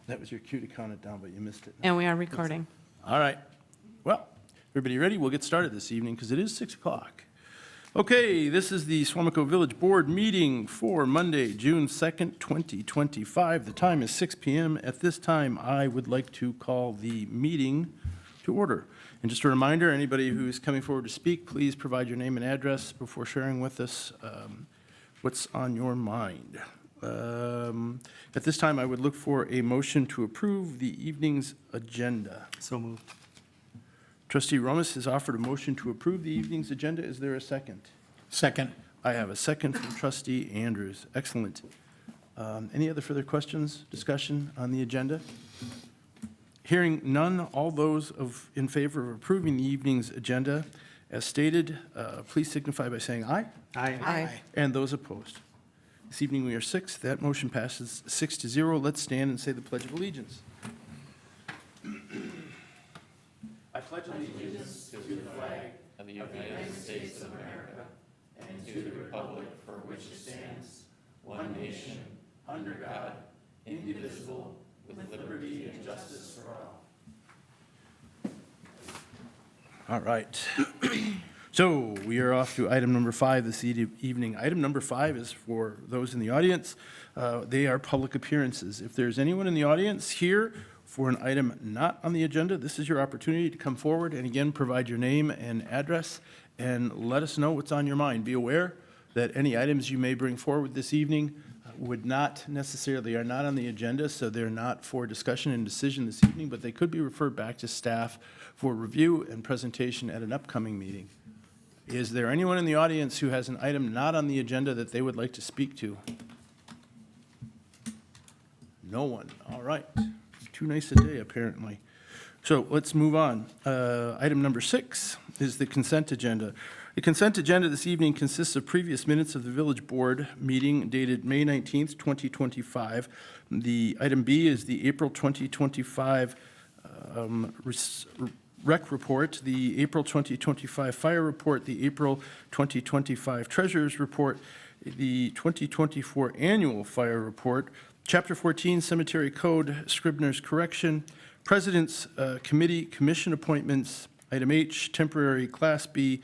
That was your cue to count it down, but you missed it. And we are recording. All right. Well, everybody ready? We'll get started this evening because it is 6 o'clock. Okay, this is the Suamico Village Board meeting for Monday, June 2nd, 2025. The time is 6 p.m. At this time, I would like to call the meeting to order. And just a reminder, anybody who's coming forward to speak, please provide your name and address before sharing with us what's on your mind. At this time, I would look for a motion to approve the evening's agenda. So moved. Trustee Romas has offered a motion to approve the evening's agenda. Is there a second? Second. I have a second from Trustee Andrews. Excellent. Any other further questions, discussion on the agenda? Hearing none, all those in favor of approving the evening's agenda as stated, please signify by saying aye. Aye. And those opposed. This evening we are 6. That motion passes 6-0. Let's stand and say the Pledge of Allegiance. I pledge allegiance to the flag of the United States of America and to the republic for which it stands, one nation, under God, indivisible, with liberty and justice for all. All right. So we are off to item number 5 this evening. Item number 5 is for those in the audience. They are public appearances. If there's anyone in the audience here for an item not on the agenda, this is your opportunity to come forward and again provide your name and address and let us know what's on your mind. Be aware that any items you may bring forward this evening would not necessarily, are not on the agenda, so they're not for discussion and decision this evening, but they could be referred back to staff for review and presentation at an upcoming meeting. Is there anyone in the audience who has an item not on the agenda that they would like to speak to? No one. All right. It's too nice a day, apparently. So let's move on. Item number 6 is the consent agenda. The consent agenda this evening consists of previous minutes of the village board meeting dated May 19th, 2025. The item B is the April 2025 rec report, the April 2025 fire report, the April 2025 treasurer's report, the 2024 annual fire report, Chapter 14 Cemetery Code Scribner's correction, President's Committee Commission appointments, item H, temporary Class B,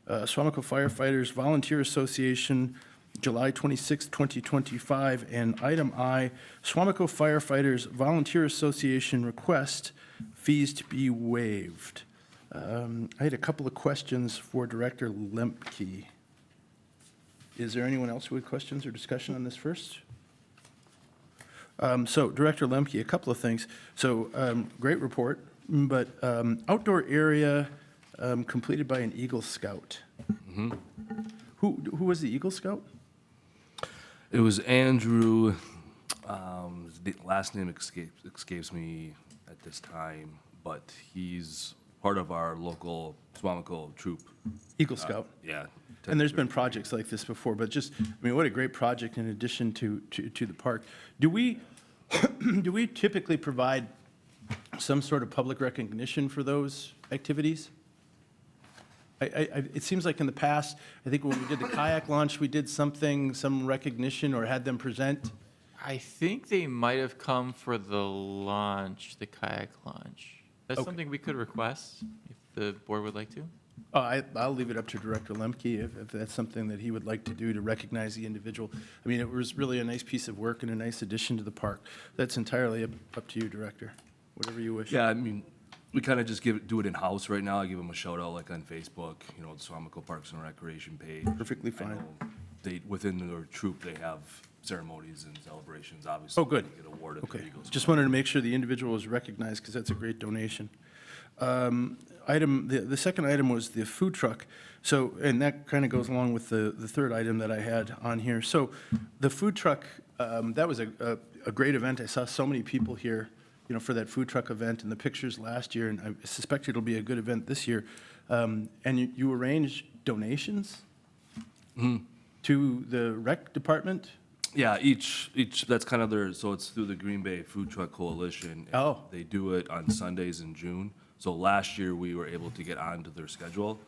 Suamico Firefighters Volunteer Association, July 26, 2025, and item I, Suamico Firefighters Volunteer Association request fees to be waived. I had a couple of questions for Director Lemke. Is there anyone else who had questions or discussion on this first? So Director Lemke, a couple of things. So great report, but outdoor area completed by an Eagle Scout. Mm-hmm. Who was the Eagle Scout? It was Andrew. The last name escapes me at this time, but he's part of our local Suamico troop. Eagle Scout. Yeah. And there's been projects like this before, but just, I mean, what a great project in addition to the park. Do we typically provide some sort of public recognition for those activities? It seems like in the past, I think when we did the kayak launch, we did some recognition or had them present. I think they might have come for the launch, the kayak launch. That's Okay. something we could request if the board would like to. I'll leave it up to Director Lemke if that's something that he would like to do to recognize the individual. I mean, it was really a nice piece of work and a nice addition to the park. That's entirely up to you, Director, whatever you wish. Yeah, I mean, we kind of just do it in-house right now. I give them a shout out like on Facebook, the Suamico Parks and Recreation page. Perfectly I fine. know within their troop, they have ceremonies and celebrations, obviously. Oh, good. They get awarded Okay, for Eagles. just wanted to make sure the individual was recognized because that's a great donation. The second item was the food truck. So, and that kind of goes along with the third item that I had on here. So the food truck, that was a great event. I saw so many people here, for that food truck event and the pictures last year, and I suspect it'll be a good event this year. And you arranged donations to the rec department? Yeah, each that's kind of so it's through the Green Bay Food Truck Coalition. Oh. They do it on Sundays in June. So last year we were able to get onto their schedule.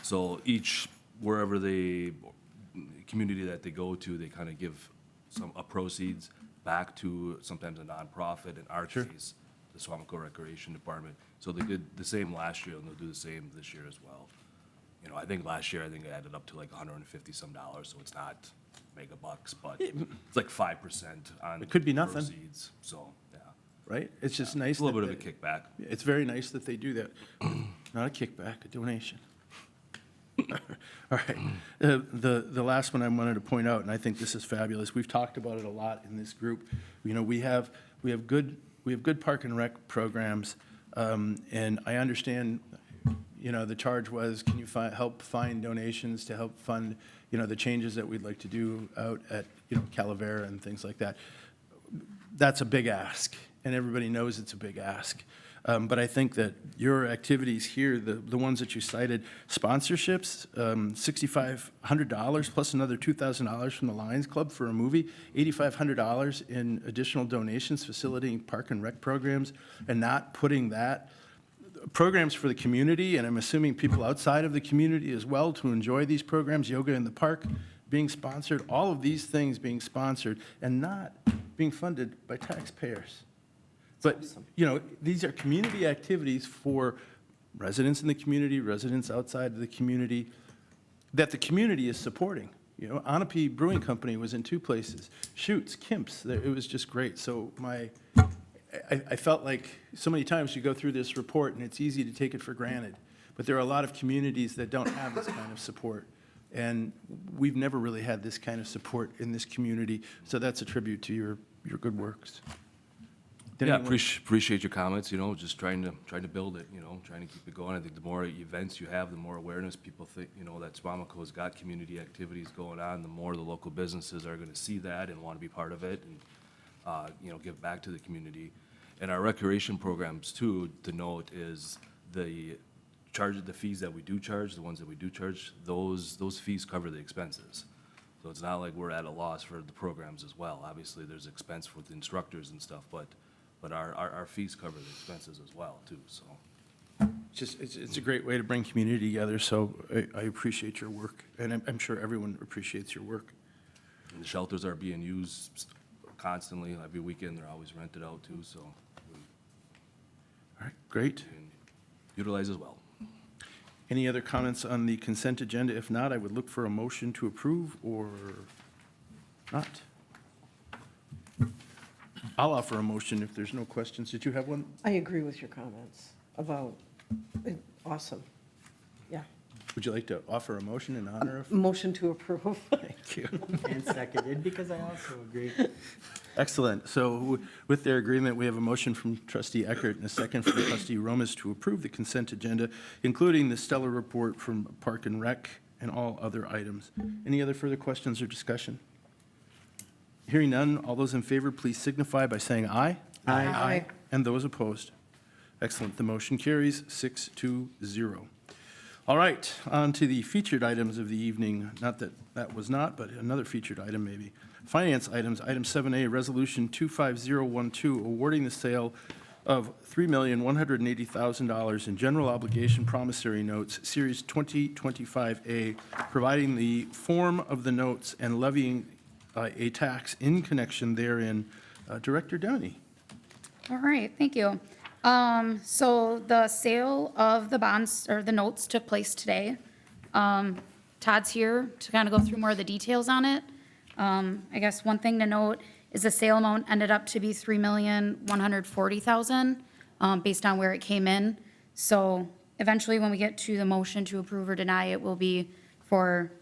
So wherever community that they go to, they kind of give some proceeds back to sometimes a nonprofit, in our case, the Suamico Recreation Department. So they did the same last year, and they'll do the same this year as well. You know, I think last year, it added up to like $150 some, so it's not mega bucks, but it's like 5% on It could be nothing. proceeds, so, yeah. Right? It's just nice. It's a little that bit of a they- kickback. It's very nice that they do that. Not a kickback, a donation. All right. The last one I wanted to point out, and I think this is fabulous, we've talked about it a lot in this group. You know, we have good park and rec programs, and I understand, you know, the charge was, can you help find donations to help fund, you know, the changes that we'd like to do out at, you know, Calavera and things like that. That's a big ask, and everybody knows it's a big ask. But I think that your activities here, the ones that you cited, sponsorships, $6,500 plus another $2,000 from the Lions Club for a movie, $8,500 in additional donations facilitating park and rec programs, and not putting that, programs for the community, and I'm assuming people outside of the community as well to enjoy these programs, yoga in the park being sponsored, all of these things being sponsored and not being funded by taxpayers. But, you know, these are community activities for residents in the community, residents outside of the community, that the community is supporting. You know, Onapi Brewing Company was in 2 places, Shoots, Kimps, it was just great. So I felt like so many times you go through this report and it's easy to take it for granted, but there are a lot of communities that don't have this kind of support. And we've never really had this kind of support in this community, so that's a tribute to your good works. Did Yeah, anyone- appreciate your comments, you know, just trying to build it, you know, trying to keep it going. I think the more events you have, the more awareness people think, you know, that Suamico's got community activities going on, the more the local businesses are gonna see that and wanna be part of it and, you know, give back to the community. And our recreation programs too, to note, is the fees that we do charge, the ones that we do charge, those fees cover the expenses. So it's not like we're at a loss for the programs as well. Obviously, there's expense with the instructors and stuff, but our fees cover the expenses as well too, so. It's a great way to bring community together, so I appreciate your work, and I'm sure everyone appreciates your work. And the shelters are being used constantly, every weekend, they're always rented out too, so we All right, great. can utilize as well. Any other comments on the consent agenda? If not, I would look for a motion to approve or not. I'll offer a motion if there's no questions. Did you have one? I agree with your comments about, awesome. Yeah. Would you like to offer a motion in honor of? Motion to approve. Thank you. And seconded, because I also agree. Excellent. So with their agreement, we have a motion from trustee Eckert and a second from trustee Romas to approve the consent agenda, including the stellar report from Park and Rec and all other items. Any other further questions or discussion? Hearing none, all those in favor, please signify by saying aye. Aye. And those opposed? Excellent. The motion carries 6-0. All right, on to the featured items of the evening. Not that that was not, but another featured item maybe. Finance items, item 7A, Resolution 25012, awarding the sale of $3,180,000 in general obligation promissory notes, Series 2025A, providing the form of the notes and levying a tax in connection therein. Director Downey. All right, thank you. So the sale of the bonds or the notes took place today. Todd's here to kind of go through more of the details on it. I guess one thing to note is the sale amount ended up to be $3,140,000, based on where it came in. So eventually, when we get to the motion to approve or deny, it will be for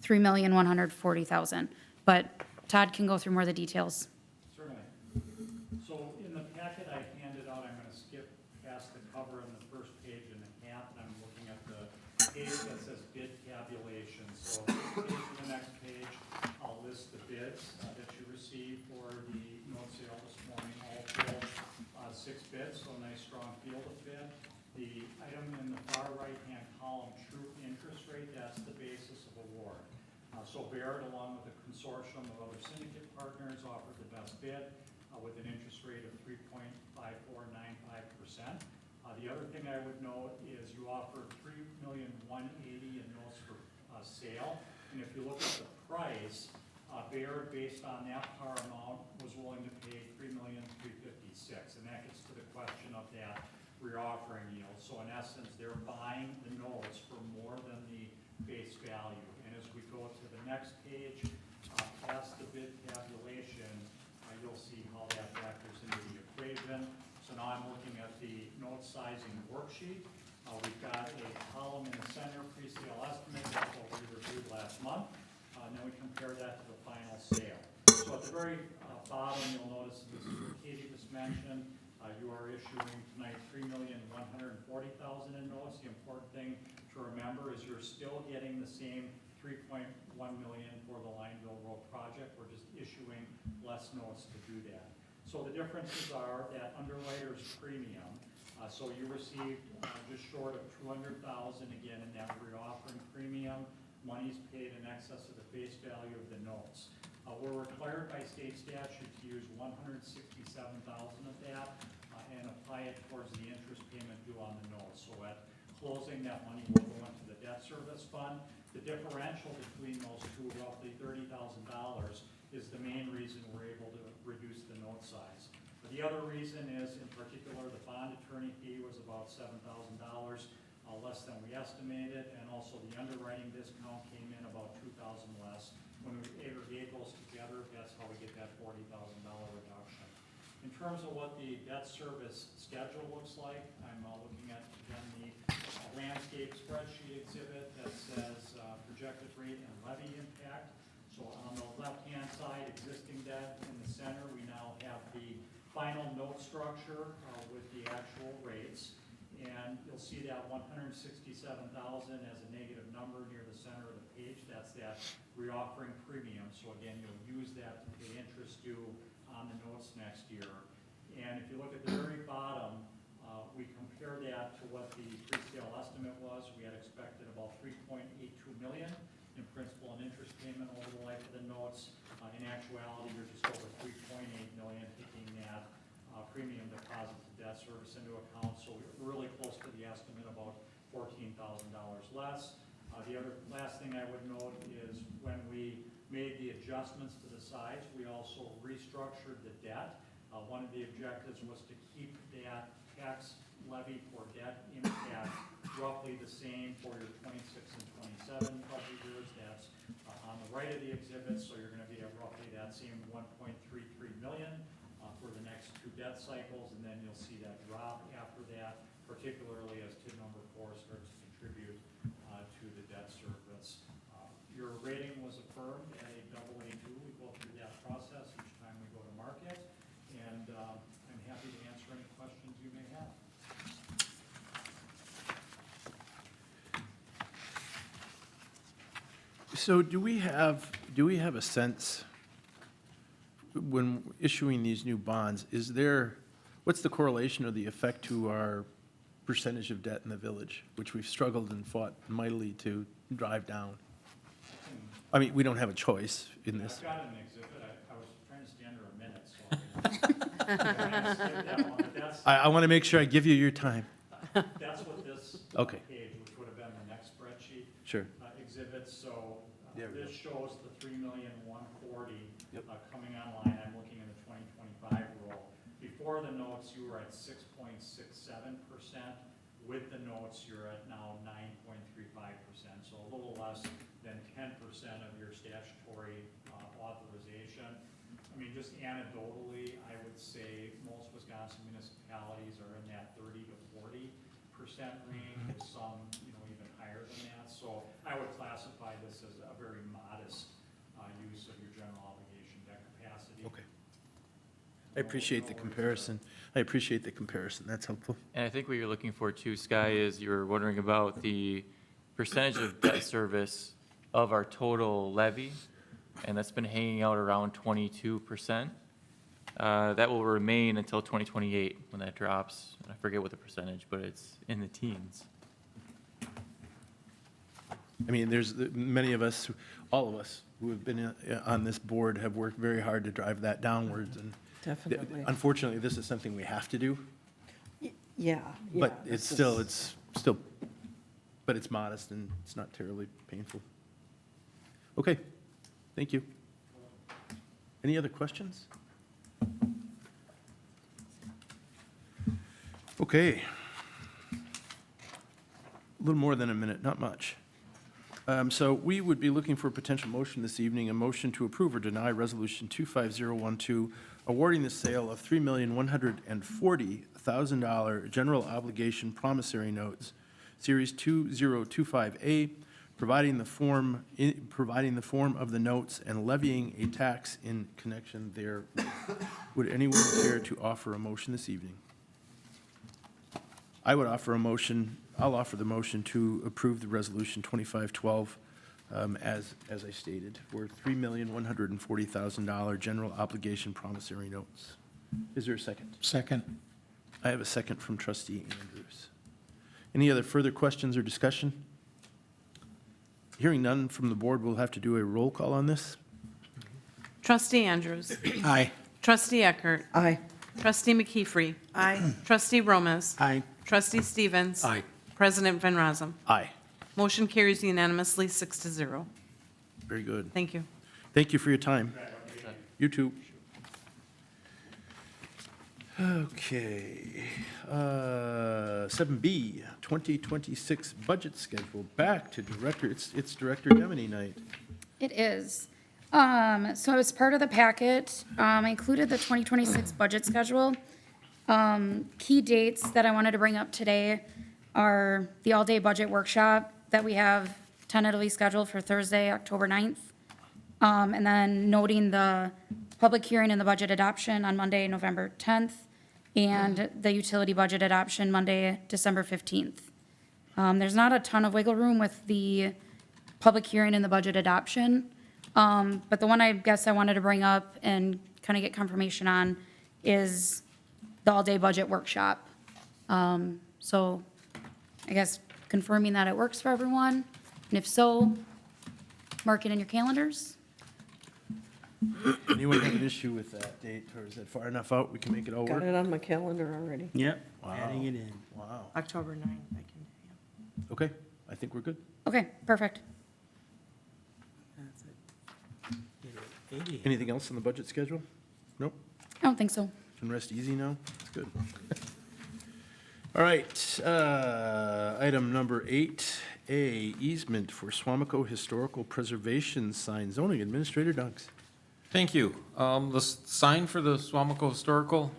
$3,140,000. But Todd can go through more of the details. Certainly. So in the packet I handed out, I'm going to skip past the cover on the first page and a half, and I'm looking at the page that says bid tabulation. So to the next page, I'll list the bids that you received for the note sale this morning, all told 6 bids, so a nice strong field of bid. The item in the far right-hand column, true interest rate, that's the basis of award. So Barrett, along with a consortium of other syndicate partners, offered the best bid with an interest rate of 3.5495%. The other thing I would note is you offered $3,180,000 in notes for sale, and if you look at the price, Baird, based on that par amount, was willing to pay $3,356,000, and that gets to the question of that reoffering yield. So in essence, they're buying the notes for more than the face value. And as we go to the next page, past the bid tabulation, you'll see how that factors into the equation. So now I'm looking at the note sizing worksheet. We've got a column in the center, pre-sale estimate, that's what we reviewed last month. And then we compare that to the final sale. So at the very bottom, you'll notice, this is what Katie just mentioned, you are issuing tonight $3,140,000 in notes. The important thing to remember is you're still getting the same $3.1 million for the Lineville Road project. We're just issuing less notes to do that. So the differences are that underwriter's premium. So you received just short of $200,000 again in that reoffering premium. Money's paid in excess of the face value of the notes. We're required by state statute to use $167,000 of that and apply it towards the interest payment due on the notes. So at closing, that money will go into the debt service fund. The differential between those two, roughly $30,000, is the main reason we're able to reduce the note size. But the other reason is, in particular, the bond attorney fee was about $7,000 less than we estimated, and also the underwriting discount came in about $2,000 less. When we aggregate those together, that's how we get that $40,000 reduction. In terms of what the debt service schedule looks like, I'm looking at, again, the landscape spreadsheet exhibit that says projected rate and levy impact. So on the left-hand side, existing debt. In the center, we now have the final note structure with the actual rates. And you'll see that $167,000 as a negative number near the center of the page. That's that reoffering premium. So again, you'll use that to pay interest due on the notes next year. And if you look at the very bottom, we compare that to what the pre-sale estimate was. We had expected about $3.82 million in principal and interest payment over the life of the notes. In actuality, you're just over $3.8 million, taking that premium deposit to debt service into account. So we're really close to the estimate, about $14,000 less. The other last thing I would note is when we made the adjustments to the sides, we also restructured the debt. One of the objectives was to keep that tax levy for debt impact roughly the same for your 26 and 27 budget years. That's on the right of the exhibit, so you're going to be at roughly that same $1.33 million for the next two debt cycles, and then you'll see that drop after that, particularly as TID number 4 starts to contribute to the debt service. Your rating was affirmed at a AA2. We go through that process each time we go to market, and I'm happy to answer any questions you may have. So do we have a sense, when issuing these new bonds, what's the correlation or the effect to our percentage of debt in the village, which we've struggled and fought mightily to drive down? I mean, we don't have a choice in this. I've got an exhibit. I was trying to stay under a minute, so I'm gonna skip that one, but that's, I want to make sure I give you your time. that's what this Okay. page, which would have been the next spreadsheet, Sure. exhibits. So There we this shows the $3,140,000 Yep. Coming online. I'm looking in the 2025 roll. Before the notes, you were at 6.67%. With the notes, you're at now 9.35%. So a little less than 10% of your statutory authorization. I mean, just anecdotally, I would say most Wisconsin municipalities are in that 30 to 40% range, with some, even higher than that. So I would classify this as a very modest use of your general obligation debt capacity. Okay. I appreciate the comparison. That's helpful. And I think what you're looking for too, Sky, is you're wondering about the percentage of debt service of our total levy, and that's been hanging out around 22%. That will remain until 2028, when that drops. I forget what the percentage, but it's in the teens. I mean, there's many of us, all of us who have been on this board have worked very hard to drive that downwards. And Definitely. unfortunately, this is something we have to do, Yeah. but this it's still, but it's modest and it's not terribly painful. Okay, thank you. Any other questions? Okay. A little more than a minute, not much. So we would be looking for a potential motion this evening, a motion to approve or deny Resolution 25012, awarding the sale of $3,140,000 general obligation promissory notes, Series 2025A, providing the form of the notes and levying a tax in connection there. Would anyone care to offer a motion this evening? I would offer a motion, I'll offer the motion to approve the Resolution 2512 as I stated, for $3,140,000 general obligation promissory notes. Is there a second? Second. I have a second from trustee Andrews. Any other further questions or discussion? Hearing none from the board, we'll have to do a roll call on this. Trustee Andrews. Aye. Trustee Eckert. Aye. Trustee McKeefery. Aye. Trustee Romas. Aye. Trustee Stevens. Aye. President Van Rossum. Aye. Motion carries unanimously, 6-0. Very good. Thank you. Thank you for your time. You too. Okay. 7B, 2026 budget schedule. Back to Director, it's Director Demeny night. It is. So as part of the packet, I included the 2026 budget schedule. Key dates that I wanted to bring up today are the all-day budget workshop that we have tentatively scheduled for Thursday, October 9th. And then noting the public hearing and the budget adoption on Monday, November 10th, and the utility budget adoption Monday, December 15th. There's not a ton of wiggle room with the public hearing and the budget adoption. But the one I guess I wanted to bring up and kind of get confirmation on is the all-day budget workshop. So I guess confirming that it works for everyone, and if so, mark it in your calendars. Anyone have an issue with that date, or is it far enough out we can make it all Got work? it on my calendar already. Yep, Wow. adding it in. Wow. October 9th, I can, Okay, I think we're good. Okay, perfect. That's it. 80. Anything else on the budget schedule? Nope. I don't think so. Can rest easy now? That's good. All right, item number 8A, easement for Suamico Historical Preservation Sign. Zoning Administrator Dunks. Thank you. The sign for the Suamico Historical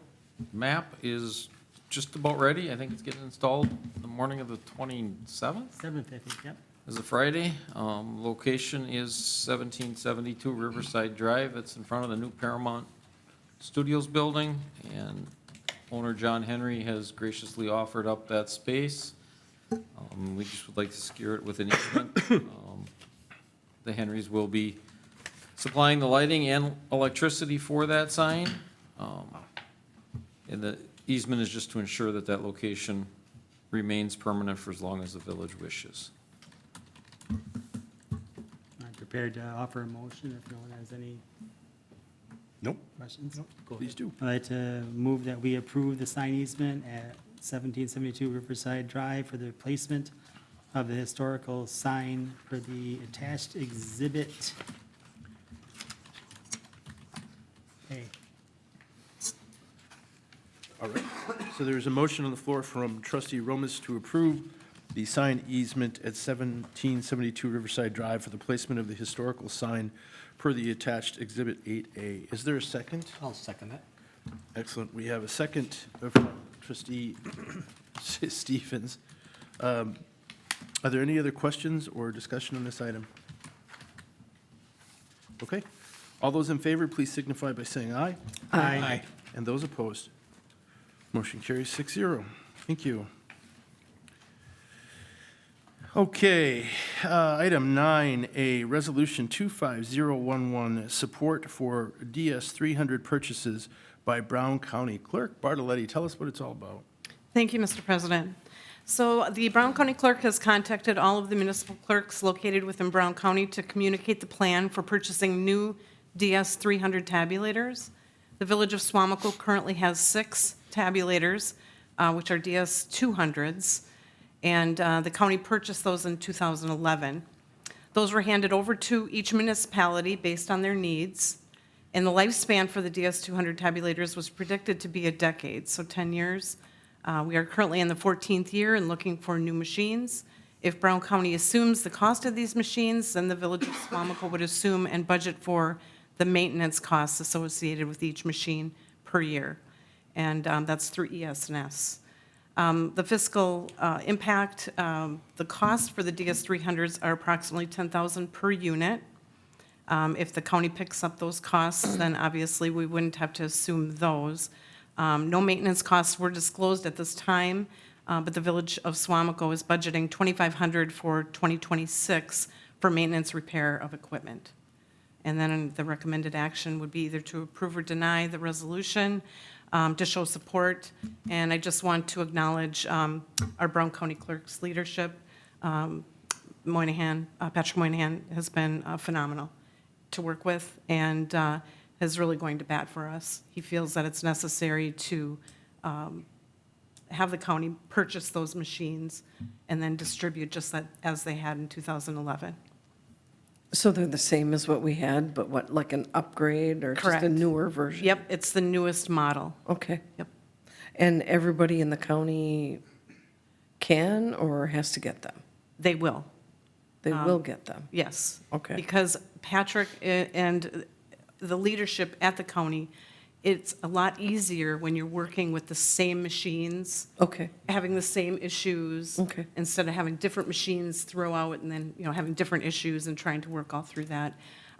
map is just about ready. I think it's getting installed the morning of the 27th, 7th, I think, yep. is a Friday. Location is 1772 Riverside Drive. It's in front of the new Paramount Studios building, and owner John Henry has graciously offered up that space. We just would like to secure it with an easement. The Henrys will be supplying the lighting and electricity for that sign. And the easement is just to ensure that that location remains permanent for as long as the village wishes. I'm prepared to offer a motion if no one has any Nope, questions. Go ahead. please do. I'd like to move that we approve the sign easement at 1772 Riverside Drive for the replacement of the historical sign for the attached exhibit. A. All right, so there's a motion on the floor from trustee Romas to approve the sign easement at 1772 Riverside Drive for the placement of the historical sign per the attached Exhibit 8A. Is there a second? I'll second that. Excellent. We have a second from trustee Stevens. Are there any other questions or discussion on this item? Okay. All those in favor, please signify by saying aye. Aye. And those opposed? Motion carries 6-0. Thank you. Okay, item 9A, Resolution 25011, support for DS 300 purchases by Brown County Clerk. Bartoletti, tell us what it's all about. Thank you, Mr. President. So the Brown County Clerk has contacted all of the municipal clerks located within Brown County to communicate the plan for purchasing new DS 300 tabulators. The Village of Suamico currently has 6 tabulators, which are DS 200s, and the county purchased those in 2011. Those were handed over to each municipality based on their needs, And the lifespan for the DS200 tabulators was predicted to be a decade, so 10 years. We are currently in the 14th year and looking for new machines. If Brown County assumes the cost of these machines, then the Village of Suamico would assume and budget for the maintenance costs associated with each machine per year. And that's through ES&S. The fiscal impact, the cost for the DS300s are approximately $10,000 per unit. If the county picks up those costs, then obviously we wouldn't have to assume those. No maintenance costs were disclosed at this time, but the Village of Suamico is budgeting $2,500 for 2026 for maintenance repair of equipment. And then the recommended action would be either to approve or deny the resolution, to show support. And I just want to acknowledge our Brown County Clerk's leadership. Patrick Moynihan has been phenomenal to work with and is really going to bat for us. He feels that it's necessary to have the county purchase those machines and then distribute just as they had in 2011. So they're the same as what we had, but what, like an upgrade or just a Correct. newer version? Yep, it's the newest model. Okay. Yep. And everybody in the county can or has to get them? They will. They will get them? Yes. Okay. Because Patrick and the leadership at the county, it's a lot easier when you're working with the same machines, Okay, having the same issues. Okay. Instead of having different machines throughout and then, having different issues and trying to work all through that.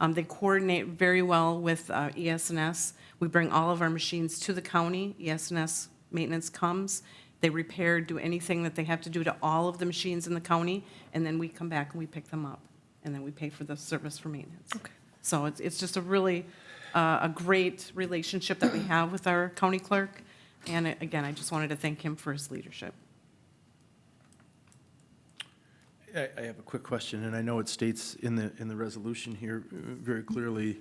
They coordinate very well with ES&S. We bring all of our machines to the county. ES&S maintenance comes. They repair, do anything that they have to do to all of the machines in the county, and then we come back and we pick them up. And then we pay for the service for maintenance. Okay. So it's just a really, a great relationship that we have with our county clerk. And again, I just wanted to thank him for his leadership. I have a quick question, and I know it states in the resolution here very clearly,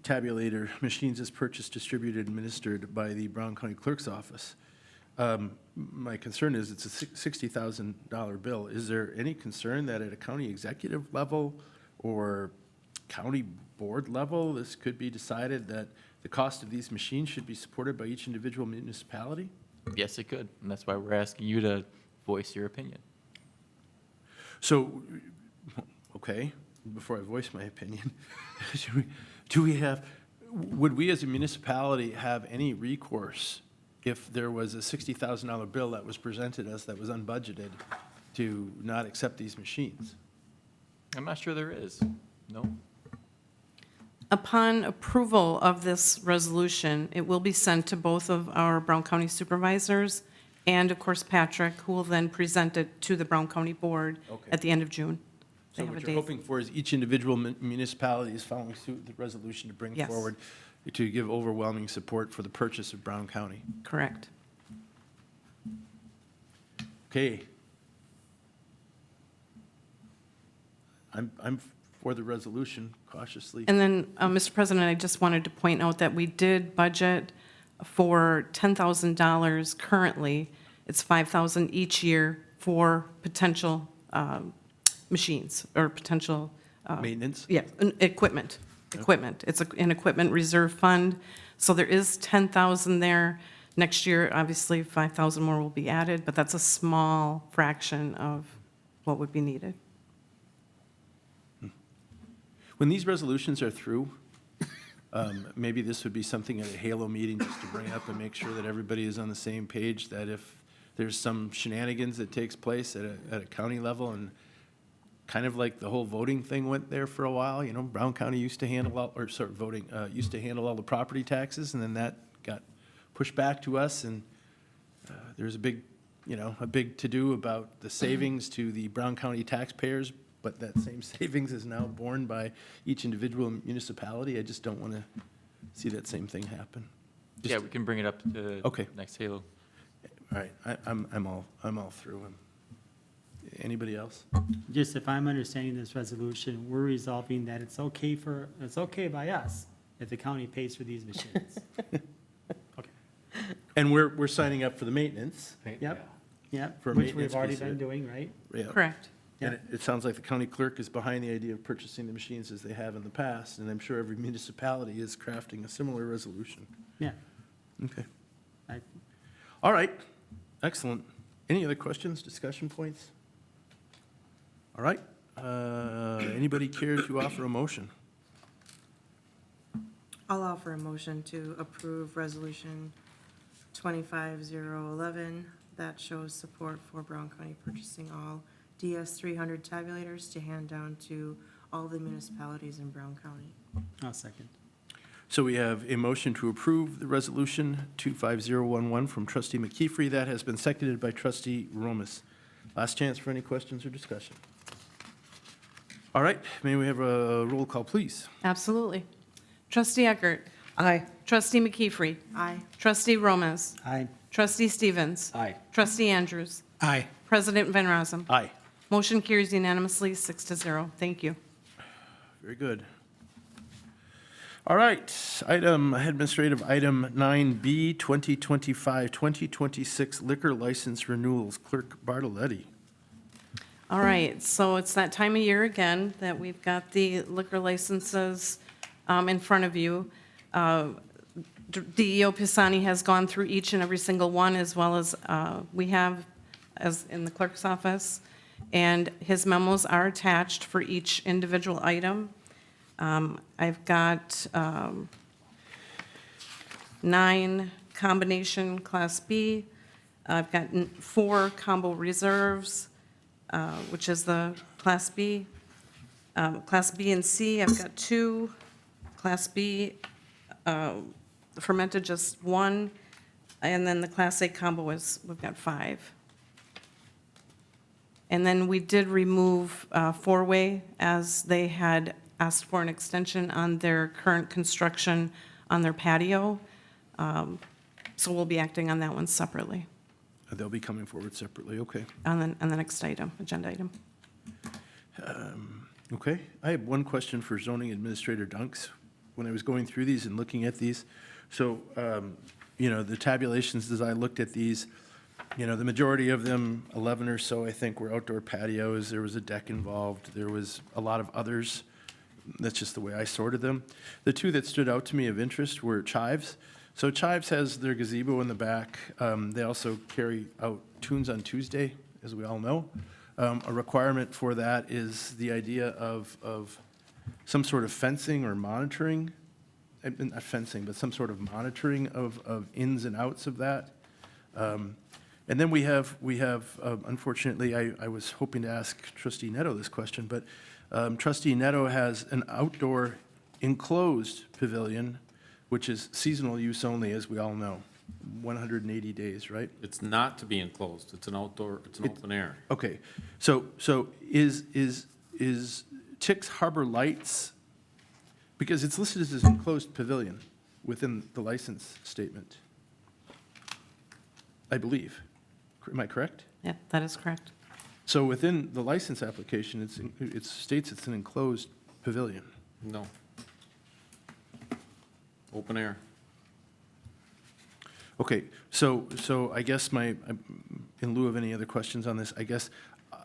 tabulator machines is purchased, distributed, administered by the Brown County Clerk's Office. My concern is it's a $60,000 bill. Is there any concern that at a county executive level or county board level, this could be decided that the cost of these machines should be supported by each individual municipality? Yes, it could, and that's why we're asking you to voice your opinion. So, okay, before I voice my opinion, do we have, would we as a municipality have any recourse if there was a $60,000 bill that was presented us that was unbudgeted to not accept these machines? I'm not sure there is. No? Upon approval of this resolution, it will be sent to both of our Brown County supervisors and, of course, Patrick, who will then present it to the Brown County Board Okay. at the end of June. So They have what a you're date. hoping for is each individual municipality is following suit with the resolution to bring Yes. forward, to give overwhelming support for the purchase of Brown County. Correct. Okay. I'm for the resolution cautiously. And then, Mr. President, I just wanted to point out that we did budget for $10,000 currently. It's $5,000 each year for potential machines or potential. Maintenance? Yeah, equipment. It's an equipment reserve fund. So there is 10,000 there. Next year, obviously, 5,000 more will be added, but that's a small fraction of what would be needed. When these resolutions are through, maybe this would be something at a Halo meeting just to bring up and make sure that everybody is on the same page, that if there's some shenanigans that takes place at a county level, and kind of like the whole voting thing went there for a while, Brown County used to handle used to handle all the property taxes, and then that got pushed back to us, and there's a big to-do about the savings to the Brown County taxpayers, but that same savings is now borne by each individual municipality. I just don't want to see that same thing happen. Yeah, we can bring it up to Okay. next Halo. All right, I'm all through. Anybody else? Just if I'm understanding this resolution, we're resolving that it's okay by us if the county pays for these machines. Okay. And we're signing up for the maintenance. Yep, For which maintenance we've already piece of been it. doing, right? Yeah. Correct. And it sounds like the county clerk is behind the idea of purchasing the machines as they have in the past, and I'm sure every municipality is crafting a similar resolution. Yeah. Okay. I- All right, excellent. Any other questions, discussion points? All right, anybody care to offer a motion? I'll offer a motion to approve Resolution 25011 that shows support for Brown County purchasing all DS 300 tabulators to hand down to all the municipalities in Brown County. I'll second. So we have a motion to approve the resolution 25011 from trustee McKeefery. That has been seconded by trustee Romas. Last chance for any questions or discussion. All right, may we have a roll call, please? Absolutely. Trustee Eckert. Aye. Trustee McKeefery. Aye. Trustee Romas. Aye. Trustee Stevens. Aye. Trustee Andrews. Aye. President Van Rossum. Aye. Motion carries unanimously, 6-0. Thank you. Very good. All right, administrative item 9B, 2025-2026 liquor license renewals. Clerk Bartoletti. All right, so it's that time of year again that we've got the liquor licenses in front of you. DEO Pisani has gone through each and every single one, as well as we have as in the clerk's office, and his memos are attached for each individual item. I've got 9 combination Class B. I've got 4 combo reserves, which is the Class B. Class B and C, I've got 2. Class B, fermented just 1. And then the Class A combo is, we've got 5. And then we did remove 4-way as they had asked for an extension on their current construction on their patio. So we'll be acting on that one separately They'll be coming forward separately, okay. on the next item, agenda item. Okay, I have one question for zoning administrator Dunks. When I was going through these and looking at these, so, the tabulations, as I looked at these, the majority of them, 11 or so, I think, were outdoor patios. There was a deck involved. There was a lot of others. That's just the way I sorted them. The 2 that stood out to me of interest were Chives. So Chives has their gazebo in the back. They also carry out Tunes on Tuesday, as we all know. A requirement for that is the idea of some sort of fencing or monitoring, not fencing, but some sort of monitoring of ins and outs of that. And then we have unfortunately, I was hoping to ask trustee Neto this question, but trustee Neto has an outdoor enclosed pavilion, which is seasonal use only, as we all know, 180 days, right? It's not to be enclosed. It's an outdoor, it's an open air. Okay, so is Tix Harbor Lights, because it's listed as an enclosed pavilion within the license statement, I believe. Am I correct? Yep, that is correct. So within the license application, it states it's an enclosed pavilion. No. Open air. Okay, so I guess in lieu of any other questions on this, I guess,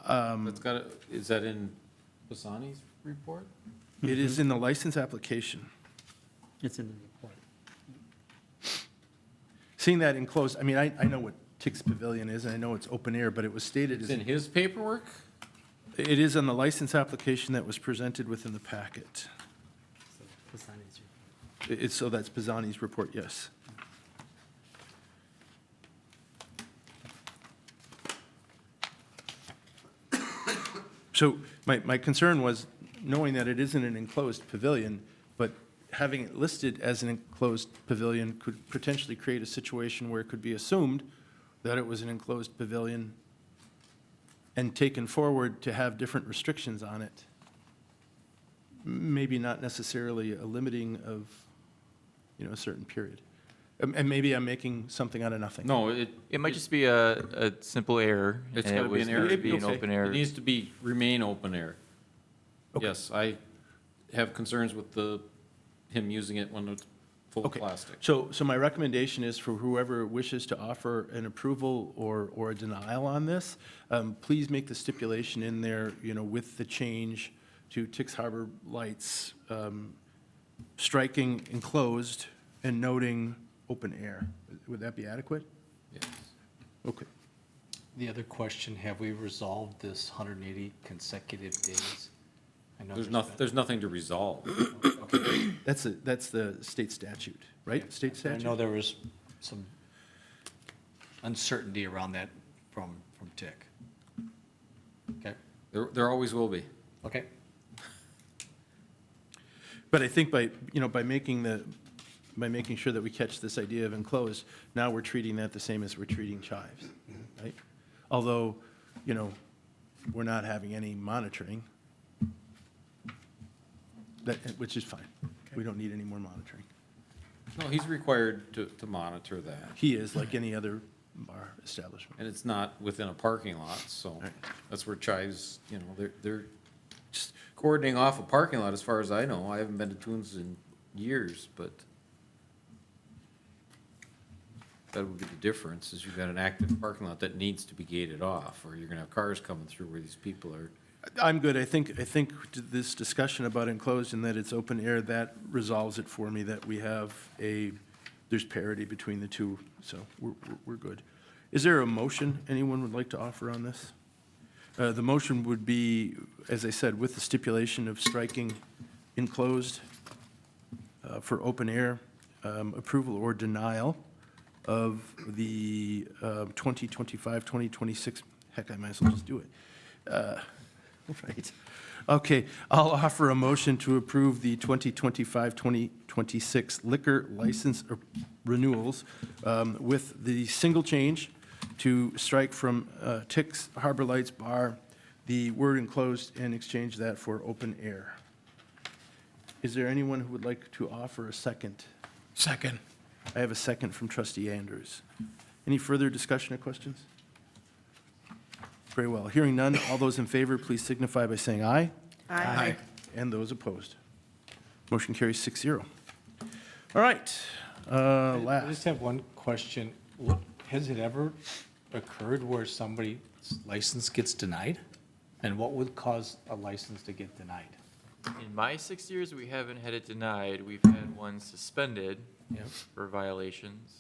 That's got, is that in Bassani's report? it is in the license application. It's in the report. Seeing that enclosed, I mean, I know what Tix Pavilion is, and I know it's open air, but it was stated It's as, in his paperwork? it is on the license application that was presented within the packet. So Pisani's report. So that's Pisani's report, yes. So my concern was knowing that it isn't an enclosed pavilion, but having it listed as an enclosed pavilion could potentially create a situation where it could be assumed that it was an enclosed pavilion and taken forward to have different restrictions on it. Maybe not necessarily a limiting of, a certain period. And maybe I'm making something out of nothing. No, It might just be a simple error. It's and gotta it be was an error. meant to be an Okay. open it air. needs to remain open air. Okay. Yes, I have concerns with him using it when it's full Okay. plastic. So my recommendation is for whoever wishes to offer an approval or a denial on this, please make the stipulation in there, with the change to Tix Harbor Lights, striking enclosed and noting open air. Would that be adequate? Yes. Okay. The other question, have we resolved this 180 consecutive days? I know There's nothing to resolve. That's the state statute, right? State I statute? know there was some uncertainty around that from TIC. Okay, There always will be. okay. But I think by making sure that we catch this idea of enclosed, now we're treating that the same as we're treating chives, right? Although, we're not having any monitoring, which is fine. We don't need any more monitoring. No, he's required to monitor that. He is like any other bar establishment. And it's not within a parking lot, so Right. that's where Chives, they're just coordinating off a parking lot, as far as I know. I haven't been to Tunes in years, but that would be the difference, is you've got an active parking lot that needs to be gated off, or you're gonna have cars coming through where these people are. I'm good. I think this discussion about enclosed and that it's open air, that resolves it for me, that we have there's parity between the two, so we're good. Is there a motion anyone would like to offer on this? The motion would be, as I said, with the stipulation of striking enclosed for open air, approval or denial of the 2025, 2026, heck, I might as well just do it. Right. Okay, I'll offer a motion to approve the 2025, 2026 liquor license renewals with the single change to strike from Tix Harbor Lights Bar the word enclosed and exchange that for open air. Is there anyone who would like to offer a second? Second. I have a second from trustee Andrews. Any further discussion or questions? Very well. Hearing none, all those in favor, please signify by saying aye. Aye. And those opposed. Motion carries 6-0. All right, I just last. have one question. Has it ever occurred where somebody's license gets denied? And what would cause a license to get denied? In my 6 years, we haven't had it denied. We've had one suspended Yep. for violations.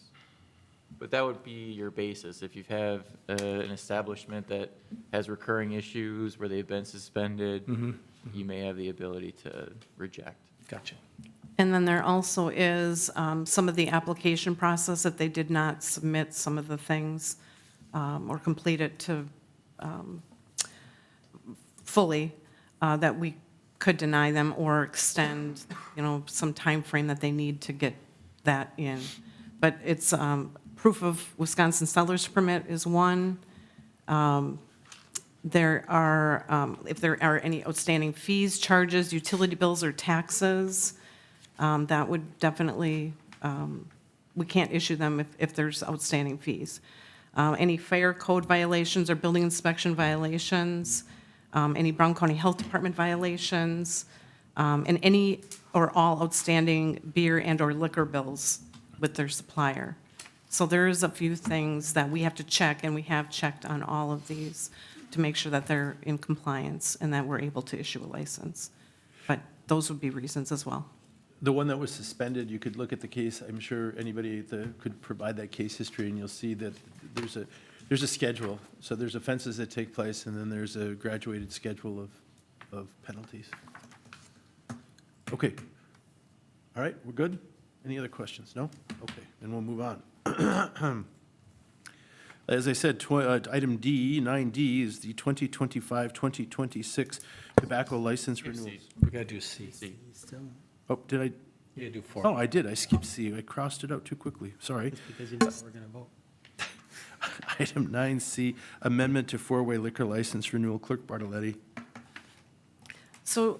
But that would be your basis. If you have an establishment that has recurring issues where they've been suspended, you may have the ability to reject. Gotcha. And then there also is some of the application process, if they did not submit some of the things or complete it to fully, that we could deny them or extend, some time frame that they need to get that in. But it's proof of Wisconsin seller's permit is one. There are, if there are any outstanding fees, charges, utility bills, or taxes, that would definitely, we can't issue them if there's outstanding fees. Any fire code violations or building inspection violations, any Brown County Health Department violations, and any or all outstanding beer and/or liquor bills with their supplier. So there's a few things that we have to check, and we have checked on all of these to make sure that they're in compliance and that we're able to issue a license. But those would be reasons as well. The one that was suspended, you could look at the case. I'm sure anybody could provide that case history, and you'll see that there's a schedule. So there's offenses that take place, and then there's a graduated schedule of penalties. Okay. All right, we're good? Any other questions? No? Okay, then we'll move on. As I said, item D, 9D, is the 2025-2026 tobacco license renewals. We gotta do C. See, Oh, did I? You gotta do 4. Oh, I did. I skipped C. I crossed it out too quickly. Sorry. Just because you know we're going to vote. Item 9C, amendment to four-way liquor license renewal. Clerk Bartoletti. So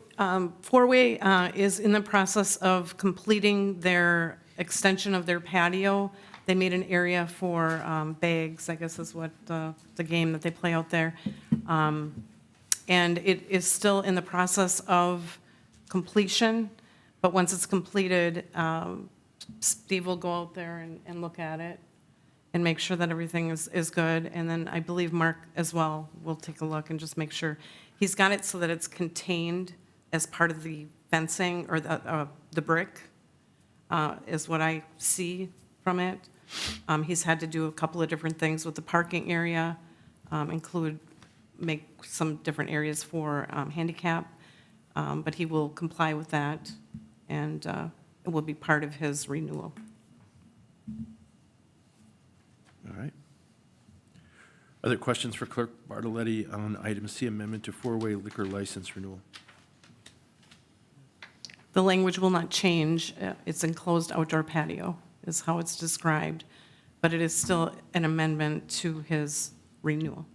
Four-Way is in the process of completing their extension of their patio. They made an area for bags, I guess is what the game that they play out there. And it is still in the process of completion, but once it's completed, Steve will go out there and look at it and make sure that everything is good. And then I believe Mark as well will take a look and just make sure. He's got it so that it's contained as part of the fencing or the brick, is what I see from it. He's had to do a couple of different things with the parking area, make some different areas for handicap, but he will comply with that, and it will be part of his renewal. All right. Other questions for Clerk Bartoletti on item C, amendment to four-way liquor license renewal? The language will not change. It's enclosed outdoor patio is how it's described, but it is still an amendment to his renewal.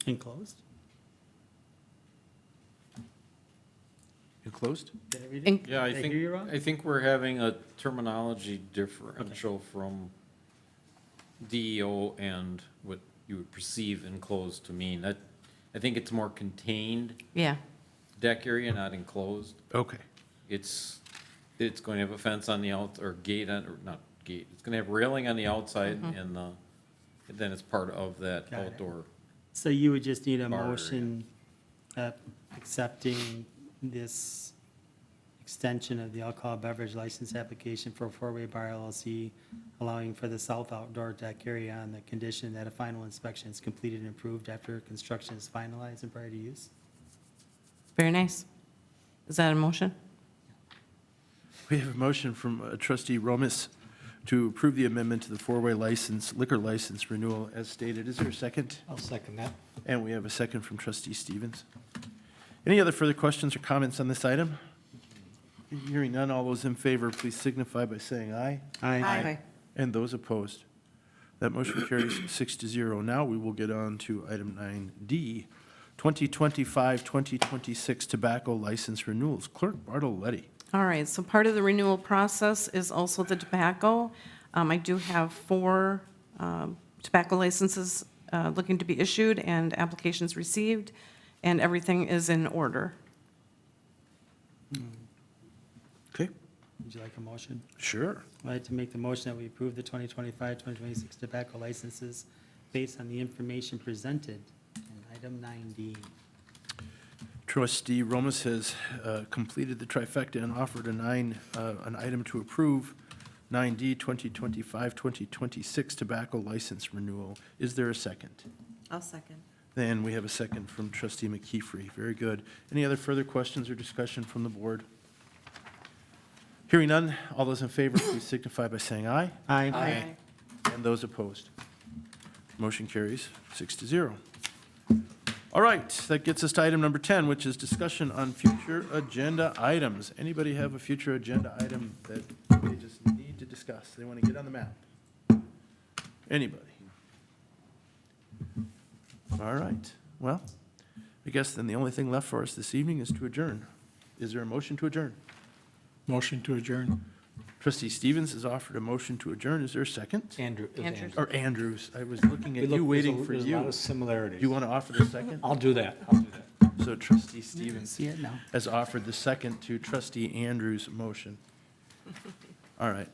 Enclosed? Enclosed? Did I read it? In- Yeah, Did I hear you wrong? I think we're having a terminology differential from DEO and what you would perceive enclosed to mean. That, I think it's more contained Yeah, deck area, not enclosed. Okay. It's going to have a fence on the or gate on, or not gate, it's going to have railing on the outside and then it's part of that Got it. outdoor. So you would just need a Bar area. motion accepting this extension of the alcohol beverage license application for Four-Way Bar LLC, allowing for the south outdoor deck area on the condition that a final inspection is completed and approved after construction is finalized and prior to use. very nice. Is that a motion? We have a motion from trustee Romas to approve the amendment to the four-way license, liquor license renewal as stated. Is there a second? I'll second that. And we have a second from trustee Stevens. Any other further questions or comments on this item? Hearing none, all those in favor, please signify by saying aye. Aye. And those opposed? That motion carries 6-0. Now we will get on to item 9D, 2025-2026 tobacco license renewals. Clerk Bartoletti. All right, so part of the renewal process is also the tobacco. I do have 4 tobacco licenses looking to be issued and applications received, and everything is in order. Okay, Would you like a motion? sure. I'd like to make the motion that we approve the 2025-2026 tobacco licenses based on the information presented in item 9D. Trustee Romas has completed the trifecta and offered an item to approve 9D 2025-2026 tobacco license renewal. Is there a second? I'll second. Then we have a second from trustee McKeefery. Very good. Any other further questions or discussion from the board? Hearing none, all those in favor, please signify by saying aye. Aye. And those opposed? Motion carries 6-0. All right, that gets us to item number 10, which is discussion on future agenda items. Anybody have a future agenda item that they just need to discuss? They want to get on the map? Anybody? All right, well, I guess then the only thing left for us this evening is to adjourn. Is there a motion to adjourn? Motion to adjourn. Trustee Stevens has offered a motion to adjourn. Is there a second? Andrew. Andrews. Or Andrews? I was looking at you, waiting for There's a lot you. of similarities. You want to offer the second? I'll do that. I'll do that. So trustee Stevens See it now. has offered the second to trustee Andrews' motion. All right.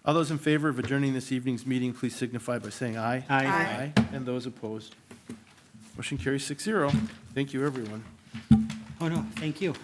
All those in favor of adjourning this evening's meeting, please signify by saying aye. Aye. And those opposed? Motion carries 6-0. Thank you, everyone. Oh, no, thank you.